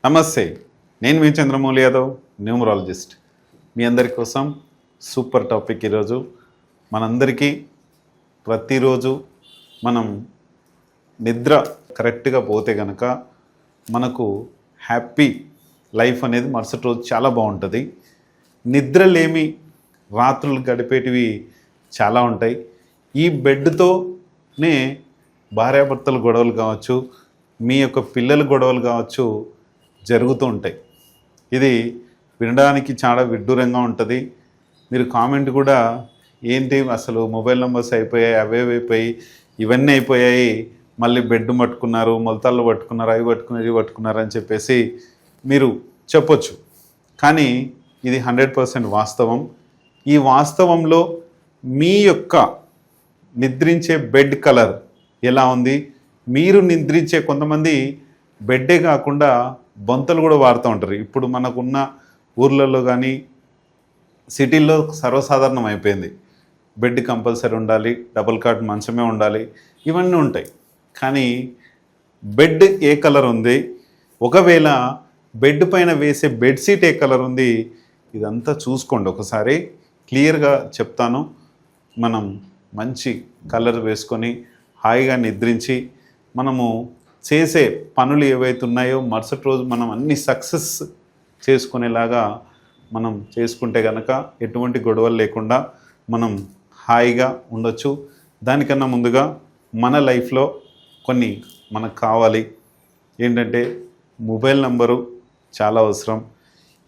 నమస్తే, నేను మీ చంద్రమౌళి యాదవ్, న్యూమరాలజిస్ట్. మీ అందరి కోసం సూపర్ టాపిక్. ఈరోజు మనందరికీ ప్రతిరోజు మనం నిద్ర కరెక్ట్గా పోతే కనుక మనకు హ్యాపీ లైఫ్ అనేది మరుసటి రోజు చాలా బాగుంటుంది. నిద్రలేమి రాత్రులు గడిపేటివి చాలా ఉంటాయి. ఈ బెడ్తోనే భార్యాభర్తల గొడవలు కావచ్చు, మీ యొక్క పిల్లల గొడవలు కావచ్చు జరుగుతూ ఉంటాయి. ఇది వినడానికి చాలా విడ్డూరంగా ఉంటుంది. మీరు కామెంట్ కూడా ఏంటి అసలు మొబైల్ నెంబర్స్ అయిపోయాయి, అవే అయిపోయి ఇవన్నీ అయిపోయాయి, మళ్ళీ బెడ్ పట్టుకున్నారు, మొలతాళ్ళు పట్టుకున్నారు, అవి పట్టుకున్నారు, ఇవి పట్టుకున్నారు అని చెప్పేసి మీరు చెప్పొచ్చు. కానీ ఇది 100% వాస్తవం. ఈ వాస్తవంలో మీ యొక్క నిద్రించే బెడ్ కలర్ ఎలా ఉంది, మీరు నిద్రించే కొంతమంది బెడ్డే కాకుండా బొంతలు కూడా వాడుతూ ఉంటారు. ఇప్పుడు మనకున్న ఊర్లలో కానీ సిటీల్లో సర్వసాధారణం అయిపోయింది. బెడ్ కంపల్సరీ ఉండాలి, డబుల్ కాట్ మంచమే ఉండాలి, ఇవన్నీ ఉంటాయి. కానీ బెడ్ ఏ కలర్ ఉంది, ఒకవేళ బెడ్ పైన వేసే బెడ్షీట్ ఏ కలర్ ఉంది, ఇదంతా చూసుకోండి. ఒకసారి క్లియర్గా చెప్తాను. మనం మంచి కలర్ వేసుకొని హాయిగా నిద్రించి మనము చేసే పనులు ఏవైతే ఉన్నాయో మరుసటి రోజు మనం అన్ని సక్సెస్ చేసుకునేలాగా మనం చేసుకుంటే కనుక ఎటువంటి గొడవలు లేకుండా మనం హాయిగా ఉండొచ్చు. దానికన్నా ముందుగా మన లైఫ్లో కొన్ని మనకు కావాలి. ఏంటంటే మొబైల్ నంబరు చాలా అవసరం.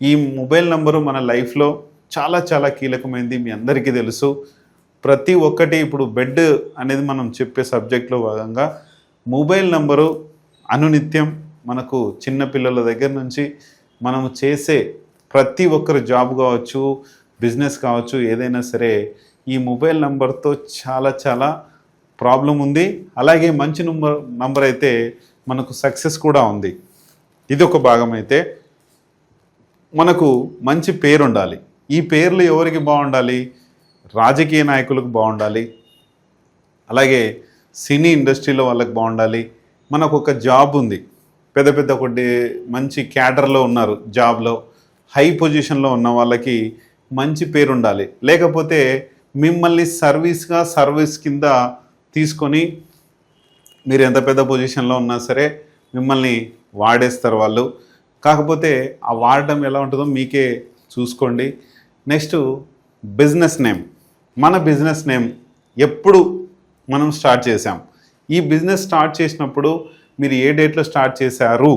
ఈ మొబైల్ నంబరు మన లైఫ్లో చాలా చాలా కీలకమైనది, మీ అందరికీ తెలుసు. ప్రతి ఒక్కటి ఇప్పుడు బెడ్ అనేది మనం చెప్పే సబ్జెక్ట్లో భాగంగా మొబైల్ నంబరు అనునిత్యం మనకు చిన్నపిల్లల దగ్గర నుంచి మనము చేసే ప్రతి ఒక్కరు జాబ్ కావచ్చు, బిజినెస్ కావచ్చు, ఏదైనా సరే ఈ మొబైల్ నంబర్తో చాలా చాలా ప్రాబ్లం ఉంది. అలాగే మంచి నంబర్ అయితే మనకు సక్సెస్ కూడా ఉంది. ఇది ఒక భాగం. అయితే మనకు మంచి పేరు ఉండాలి. ఈ పేర్లు ఎవరికి బాగుండాలి? రాజకీయ నాయకులకు బాగుండాలి, అలాగే సినీ ఇండస్ట్రీలో వాళ్ళకి బాగుండాలి. మనకు ఒక జాబ్ ఉంది, పెద్ద పెద్ద ఒకటి మంచి క్యాడర్లో ఉన్నారు, జాబ్లో హై పొజిషన్లో ఉన్న వాళ్ళకి మంచి పేరు ఉండాలి. లేకపోతే మిమ్మల్ని సర్వీస్ కింద తీసుకొని మీరు ఎంత పెద్ద పొజిషన్లో ఉన్నా సరే మిమ్మల్ని వాడేస్తారు వాళ్ళు. కాకపోతే ఆ వాడడం ఎలా ఉంటుందో మీకే చూసుకోండి. Next business name. మన బిజినెస్ నేమ్ ఎప్పుడు మనం స్టార్ట్ చేసాం, ఈ బిజినెస్ స్టార్ట్ చేసినప్పుడు మీరు ఏ డేట్లో స్టార్ట్ చేశారు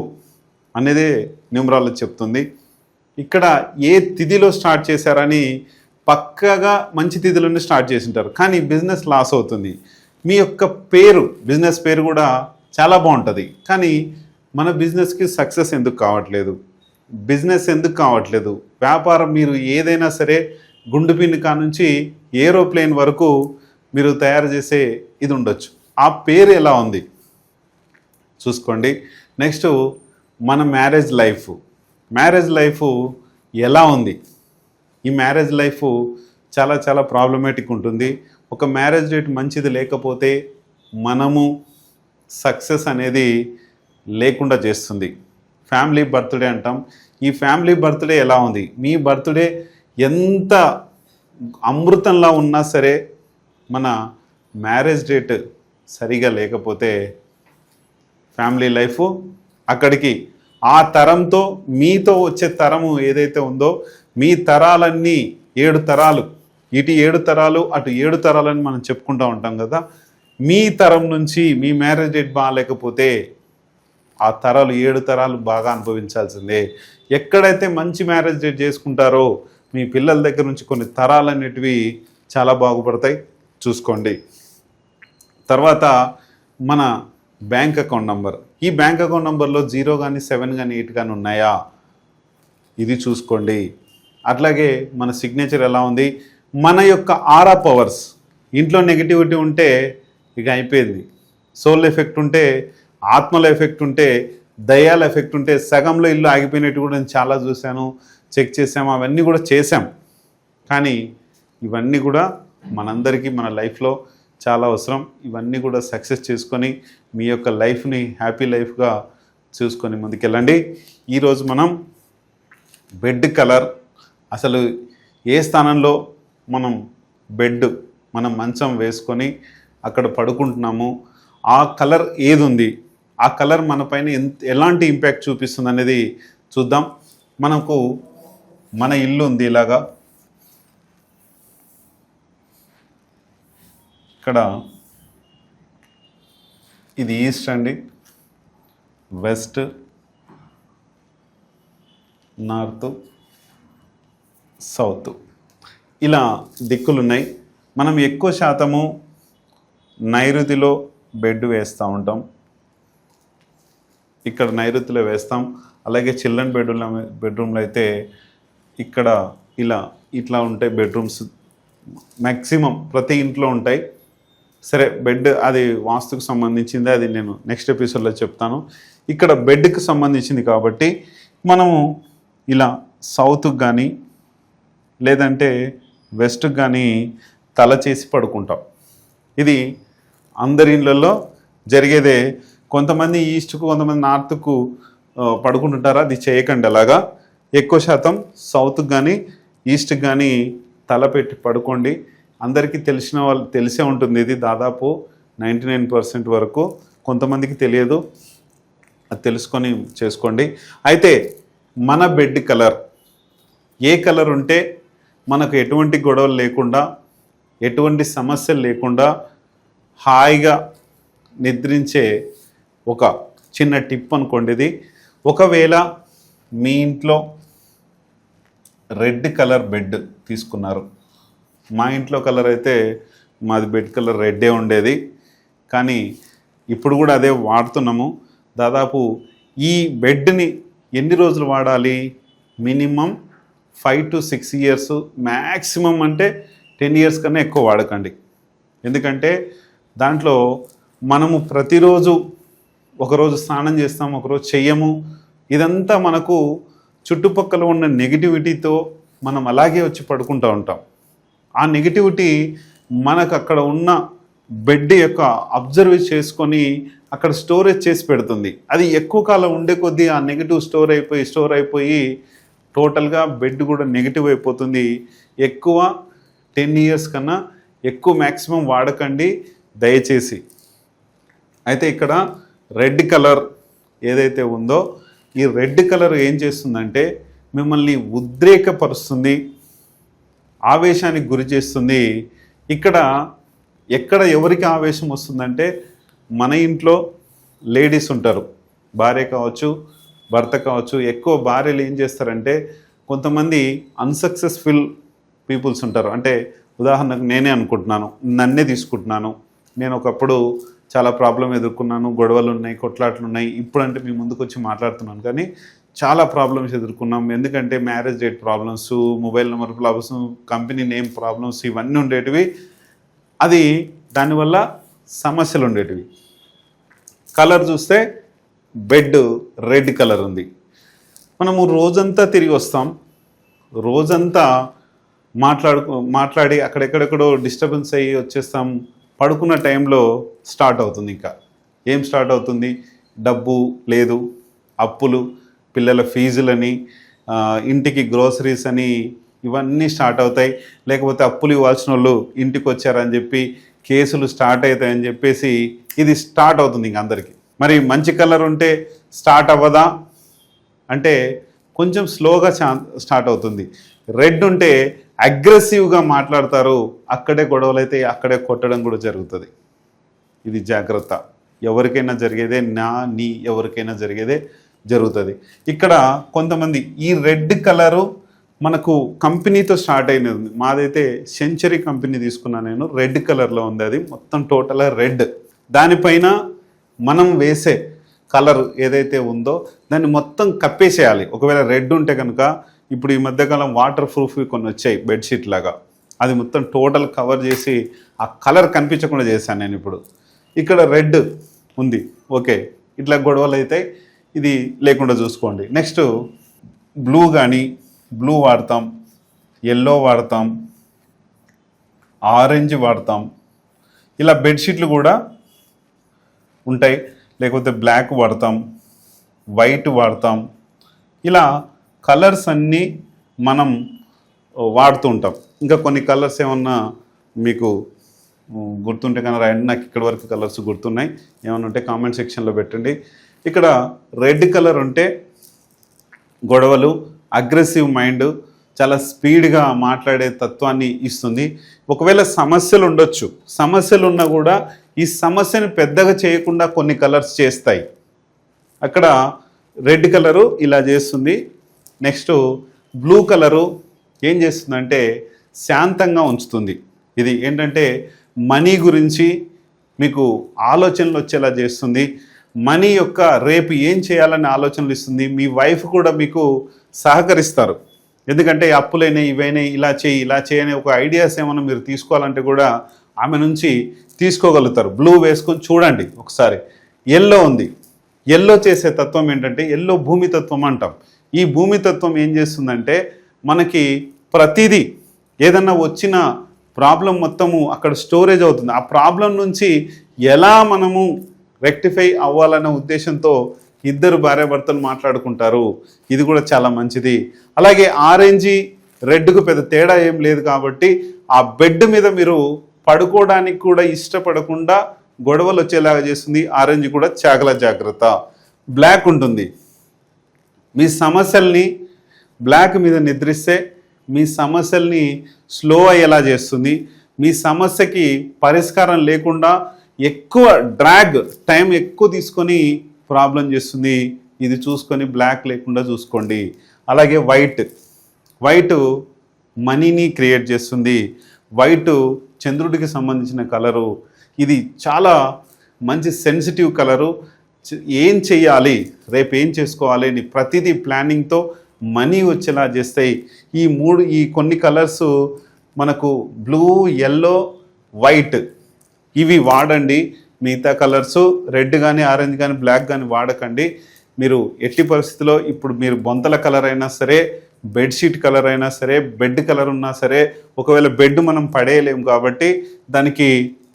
అనేదే న్యూమరాలజీ చెప్తుంది. ఇక్కడ ఏ తిథిలో స్టార్ట్ చేశారని పక్కగా మంచి తిథిలోనే స్టార్ట్ చేసింటారు, కానీ బిజినెస్ లాస్ అవుతుంది. మీ యొక్క పేరు, బిజినెస్ పేరు కూడా చాలా బాగుంటుంది, కానీ మన బిజినెస్కి సక్సెస్ ఎందుకు కావట్లేదు, బిజినెస్ ఎందుకు కావట్లేదు? వ్యాపారం మీరు ఏదైనా సరే గుండు పిన్ను కానుంచి ఏరోప్లేన్ వరకు మీరు తయారు చేసే ఇది ఉండొచ్చు. ఆ పేరు ఎలా ఉంది చూసుకోండి. నెక్స్ట్ మన మ్యారేజ్ లైఫ్ ఎలా ఉంది? ఈ మ్యారేజ్ లైఫ్ చాలా చాలా ప్రాబ్లమేటిక్ ఉంటుంది. ఒక మ్యారేజ్ డేట్ మంచిది లేకపోతే మనము సక్సెస్ అనేది లేకుండా చేస్తుంది. ఫ్యామిలీ బర్త్డే అంటాం. ఈ ఫ్యామిలీ బర్త్డే ఎలా ఉంది? మీ బర్త్డే ఎంత అమృతంలా ఉన్నా సరే మన మ్యారేజ్ డేట్ సరిగా లేకపోతే ఫ్యామిలీ లైఫ్ అక్కడికి ఆ తరంతో మీతో వచ్చే తరము ఏదైతే ఉందో, మీ తరాలన్నీ 7 తరాలు, ఇటు 7 తరాలు అటు 7 తరాలని మనం చెప్పుకుంటూ ఉంటాం కదా. మీ తరం నుంచి మీ మ్యారేజ్ డేట్ బాగాలేకపోతే ఆ తరాలు 7 తరాలు బాగా అనుభవించాల్సిందే. ఎక్కడైతే మంచి మ్యారేజ్ డేట్ చేసుకుంటారో మీ పిల్లల దగ్గర నుంచి కొన్ని తరాలు అనేటివి చాలా బాగుపడతాయి, చూసుకోండి. తర్వాత మన బ్యాంక్ అకౌంట్ నంబర్. ఈ బ్యాంక్ అకౌంట్ నంబర్లో 0 కానీ 7 కానీ 8 కానీ ఉన్నాయా, ఇది చూసుకోండి. అట్లాగే మన సిగ్నేచర్ ఎలా ఉంది, మన యొక్క ఆరా పవర్స్. ఇంట్లో నెగిటివిటీ ఉంటే ఇక అయిపోయింది. సోల్ ఎఫెక్ట్ ఉంటే, ఆత్మల ఎఫెక్ట్ ఉంటే, దయ్యాల ఎఫెక్ట్ ఉంటే సగంలో ఇల్లు ఆగిపోయినట్టు కూడా నేను చాలా చూశాను, చెక్ చేసాము, అవన్నీ కూడా చేసాం. కానీ ఇవన్నీ కూడా మనందరికీ మన లైఫ్లో చాలా అవసరం. ఇవన్నీ కూడా సక్సెస్ చేసుకొని మీ యొక్క లైఫ్ని హ్యాపీ లైఫ్గా చూసుకొని ముందుకెళ్ళండి. ఈరోజు మనం బెడ్ కలర్, అసలు ఏ స్థానంలో మనం మనం మంచం వేసుకొని అక్కడ పడుకుంటున్నాము, ఆ కలర్ ఏది ఉంది, ఆ కలర్ మన పైన ఎలాంటి ఇంపాక్ట్ చూపిస్తుంది అనేది చూద్దాం. మన ఇల్లు ఉంది ఇలాగా, ఇక్కడ ఇది ఈస్ట్ అండి, వెస్ట్, నార్త్, సౌత్, ఇలా దిక్కులున్నాయి. మనం ఎక్కువ శాతము నైరుతిలో బెడ్ వేస్తూ ఉంటాం, ఇక్కడ నైరుతిలో వేస్తాం. అలాగే చిల్డ్రన్ బెడ్రూమ్లో అయితే ఇక్కడ ఇట్లా ఉంటాయి బెడ్రూమ్స్, మ్యాక్సిమం ప్రతి ఇంట్లో ఉంటాయి. సరే, బెడ్ అది వాస్తుకు సంబంధించింది, అది నేను నెక్స్ట్ ఎపిసోడ్లో చెప్తాను. ఇక్కడ బెడ్కి సంబంధించింది కాబట్టి మనము ఇలా సౌత్కి కానీ లేదంటే వెస్ట్కి కానీ తల చేసి పడుకుంటాం. ఇది అందరి ఇళ్ళల్లో జరిగేదే. కొంతమంది ఈస్ట్కు, కొంతమంది నార్త్కు పడుకుంటుంటారా, అది చేయకండి. అలాగా ఎక్కువ శాతం సౌత్కి కానీ ఈస్ట్కి కానీ తల పెట్టి పడుకోండి. అందరికీ తెలిసే ఉంటుంది ఇది, దాదాపు 99% వరకు. కొంతమందికి తెలియదు, అది తెలుసుకొని చేసుకోండి. అయితే మన బెడ్ కలర్ ఏ కలర్ ఉంటే మనకు ఎటువంటి గొడవలు లేకుండా, ఎటువంటి సమస్యలు లేకుండా హాయిగా నిద్రించే ఒక చిన్న టిప్ అనుకోండి ఇది. ఒకవేళ మీ ఇంట్లో రెడ్ కలర్ బెడ్ తీసుకున్నారు, మా ఇంట్లో కలర్ అయితే మాది బెడ్ కలర్ రెడ్డే ఉండేది, కానీ ఇప్పుడు కూడా అదే వాడుతున్నాము. దాదాపు ఈ బెడ్ని ఎన్ని రోజులు వాడాలి? మినిమం 5 to 6 years, మ్యాక్సిమం అంటే 10 years కన్నా ఎక్కువ వాడకండి. ఎందుకంటే దాంట్లో మనము ప్రతిరోజు ఒకరోజు స్నానం చేస్తాం, ఒకరోజు చెయ్యము. ఇదంతా మనకు చుట్టుపక్కల ఉన్న నెగిటివిటీతో మనం అలాగే వచ్చి పడుకుంటూ ఉంటాం. ఆ నెగిటివిటీ మనకు అక్కడ ఉన్న బెడ్ యొక్క అబ్జర్వ్ చేసుకొని అక్కడ స్టోరేజ్ చేసి పెడుతుంది. అది ఎక్కువ కాలం ఉండే కొద్దీ ఆ నెగిటివ్ స్టోర్ అయిపోయి టోటల్గా బెడ్ కూడా నెగిటివ్ అయిపోతుంది. ఎక్కువ 10 years కన్నా ఎక్కువ మ్యాక్సిమం వాడకండి దయచేసి. అయితే ఇక్కడ రెడ్ కలర్ ఏదైతే ఉందో, ఈ రెడ్ కలర్ ఏం చేస్తుందంటే మిమ్మల్ని ఉద్రేకపరుస్తుంది, ఆవేశానికి గురి చేస్తుంది. ఎక్కడ ఎవరికి ఆవేశం వస్తుందంటే, మన ఇంట్లో లేడీస్ ఉంటారు, భార్య కావచ్చు, భర్త కావచ్చు. ఎక్కువ భార్యలు ఏం చేస్తారంటే, కొంతమంది అన్సక్సెస్ఫుల్ పీపుల్స్ ఉంటారు. అంటే ఉదాహరణకు నేనే అనుకుంటున్నాను, నన్నే తీసుకుంటున్నాను. నేను ఒకప్పుడు చాలా ప్రాబ్లం ఎదుర్కొన్నాను, గొడవలు ఉన్నాయి, కొట్లాట్లు ఉన్నాయి. ఇప్పుడంటే మీ ముందుకు వచ్చి మాట్లాడుతున్నాను, కానీ చాలా ప్రాబ్లమ్స్ ఎదుర్కొన్నాం. ఎందుకంటే marriage date problems, mobile number problems, company name problems, ఇవన్నీ ఉండేటివి. అది దానివల్ల సమస్యలు ఉండేటివి. కలర్ చూస్తే బెడ్ రెడ్ కలర్ ఉంది. మనము రోజంతా తిరిగి వస్తాం, రోజంతా మాట్లాడి అక్కడెక్కడెక్కడో డిస్టర్బెన్స్ అయ్యి వచ్చేస్తాం. పడుకున్న టైంలో స్టార్ట్ అవుతుంది. ఇంకా ఏం స్టార్ట్ అవుతుంది? డబ్బు లేదు, అప్పులు, పిల్లల ఫీజులని, ఇంటికి గ్రోసరీస్ అని, ఇవన్నీ స్టార్ట్ అవుతాయి. లేకపోతే అప్పులు ఇవ్వాల్సిన వాళ్ళు ఇంటికి వచ్చారని చెప్పి కేసులు స్టార్ట్ అవుతాయని చెప్పేసి ఇది స్టార్ట్ అవుతుంది ఇంక అందరికీ. మరి మంచి కలర్ ఉంటే స్టార్ట్ అవ్వదా అంటే కొంచెం స్లోగా స్టార్ట్ అవుతుంది. రెడ్ ఉంటే అగ్రెసివ్గా మాట్లాడతారు, అక్కడే గొడవలు అయితే అక్కడే కొట్టడం కూడా జరుగుతుంది. ఇది జాగ్రత్త. ఎవరికైనా జరిగేదే, ఎవరికైనా జరిగేదే జరుగుతుంది. ఇక్కడ కొంతమంది ఈ రెడ్ కలరు మనకు కంపెనీతో స్టార్ట్ అయినది. మాదైతే సెంచరీ కంపెనీ తీసుకున్నాను నేను. రెడ్ కలర్లో ఉంది, అది మొత్తం టోటల్గా రెడ్. దానిపైన మనం వేసే కలర్ ఏదైతే ఉందో దాన్ని మొత్తం కప్పేసేయాలి. ఒకవేళ రెడ్ ఉంటే కనుక, ఇప్పుడు ఈ మధ్యకాలం వాటర్ ప్రూఫ్ కొన్ని వచ్చాయి బెడ్షీట్ లాగా, అది మొత్తం టోటల్ కవర్ చేసి ఆ కలర్ కనిపించకుండా చేశాను నేను. ఇప్పుడు ఇక్కడ రెడ్ ఉంది, ఓకే, ఇట్లా గొడవలు అయితే ఇది లేకుండా చూసుకోండి. నెక్స్ట్ బ్లూ బ్లూ వాడతాం, ఎల్లో వాడతాం, ఆరెంజ్ వాడతాం. ఇలా బెడ్షీట్లు కూడా ఉంటాయి. లేకపోతే బ్లాక్ వాడతాం, వైట్ వాడతాం. ఇలా కలర్స్ అన్నీ మనం వాడుతూ ఉంటాం. ఇంకా కొన్ని కలర్స్ ఏమన్నా మీకు గుర్తుంటే కన్నా రాయండి. నాకు ఇక్కడ వరకు కలర్స్ గుర్తున్నాయి. ఏమన్నా ఉంటే కామెంట్ సెక్షన్లో పెట్టండి. ఇక్కడ రెడ్ కలర్ ఉంటే గొడవలు, అగ్రెసివ్ మైండ్, చాలా స్పీడ్గా మాట్లాడే తత్వాన్ని ఇస్తుంది. ఒకవేళ సమస్యలు ఉండొచ్చు, సమస్యలు ఉన్నా కూడా ఈ సమస్యను పెద్దగా చేయకుండా కొన్ని కలర్స్ చేస్తాయి. అక్కడ రెడ్ కలరు ఇలా చేస్తుంది. నెక్స్ట్ బ్లూ కలరు ఏం చేస్తుందంటే శాంతంగా ఉంచుతుంది. ఇది ఏంటంటే మనీ గురించి మీకు ఆలోచనలు వచ్చేలా చేస్తుంది. మనీ యొక్క రేపు ఏం చేయాలని ఆలోచనలు ఇస్తుంది. మీ వైఫ్ కూడా మీకు సహకరిస్తారు. ఎందుకంటే అప్పులైనా ఇవైనా ఇలా చేయని ఒక ఐడియాస్ ఏమైనా మీరు తీసుకోవాలంటే కూడా ఆమె నుంచి తీసుకోగలుగుతారు. బ్లూ వేసుకొని చూడండి ఒకసారి. ఎల్లో ఉంది. ఎల్లో చేసే తత్వం ఏంటంటే ఎల్లో భూమితత్వం అంటాం. ఈ భూమితత్వం ఏం చేస్తుందంటే మనకి ప్రతిదీ ఏదన్నా వచ్చిన ప్రాబ్లం మొత్తము అక్కడ స్టోరేజ్ అవుతుంది. ఆ ప్రాబ్లం నుంచి ఎలా మనము రెక్టిఫై అవ్వాలనే ఉద్దేశంతో ఇద్దరు భార్యాభర్తలు మాట్లాడుకుంటారు. ఇది కూడా చాలా మంచిది. అలాగే ఆరెంజీ రెడ్కు పెద్ద తేడా ఏం లేదు కాబట్టి ఆ బెడ్ మీద మీరు పడుకోవడానికి కూడా ఇష్టపడకుండా గొడవలు వచ్చేలాగా చేస్తుంది. ఆరెంజ్ కూడా చాలా జాగ్రత్త. బ్లాక్ ఉంటుంది. మీ సమస్యల్ని బ్లాక్ మీద నిద్రిస్తే మీ సమస్యల్ని స్లో అయ్యేలా చేస్తుంది. మీ సమస్యకి పరిష్కారం లేకుండా ఎక్కువ డ్రాగ్ టైం ఎక్కువ తీసుకొని ప్రాబ్లం చేస్తుంది. ఇది చూసుకొని బ్లాక్ లేకుండా చూసుకోండి. అలాగే వైట్ మనీని క్రియేట్ చేస్తుంది. వైట్ చంద్రుడికి సంబంధించిన కలరు. ఇది చాలా మంచి సెన్సిటివ్ కలరు. ఏం చెయ్యాలి, రేపు ఏం చేసుకోవాలి అని ప్రతిదీ ప్లానింగ్తో మనీ వచ్చేలా చేస్తాయి. ఈ కొన్ని కలర్స్ మనకు బ్లూ, ఎల్లో, వైట్ ఇవి వాడండి. మిగతా కలర్స్ రెడ్ కానీ, ఆరెంజ్ కానీ, బ్లాక్ కానీ వాడకండి. మీరు ఎట్టి పరిస్థితిలో ఇప్పుడు మీరు బొంతల కలర్ అయినా సరే, బెడ్షీట్ కలర్ అయినా సరే, బెడ్ కలర్ ఉన్నా సరే, ఒకవేళ బెడ్ మనం పడేయలేము కాబట్టి దానికి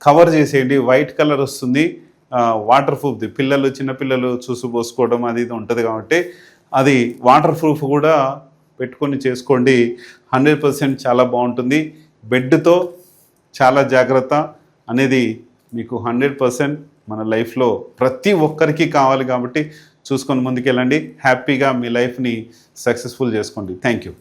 కవర్ చేసేయండి. వైట్ కలర్ వస్తుంది, వాటర్ ప్రూఫ్ది. చిన్నపిల్లలు చూసిపోసుకోవడం అది ఇది ఉంటుంది కాబట్టి అది వాటర్ ప్రూఫ్ కూడా పెట్టుకొని చేసుకోండి. 100% చాలా బాగుంటుంది. బెడ్తో చాలా జాగ్రత్త అనేది మీకు 100% మన లైఫ్లో ప్రతి ఒక్కరికి కావాలి కాబట్టి చూసుకొని ముందుకెళ్ళండి. హ్యాపీగా మీ లైఫ్ని సక్సెస్ఫుల్ చేసుకోండి. Thank you.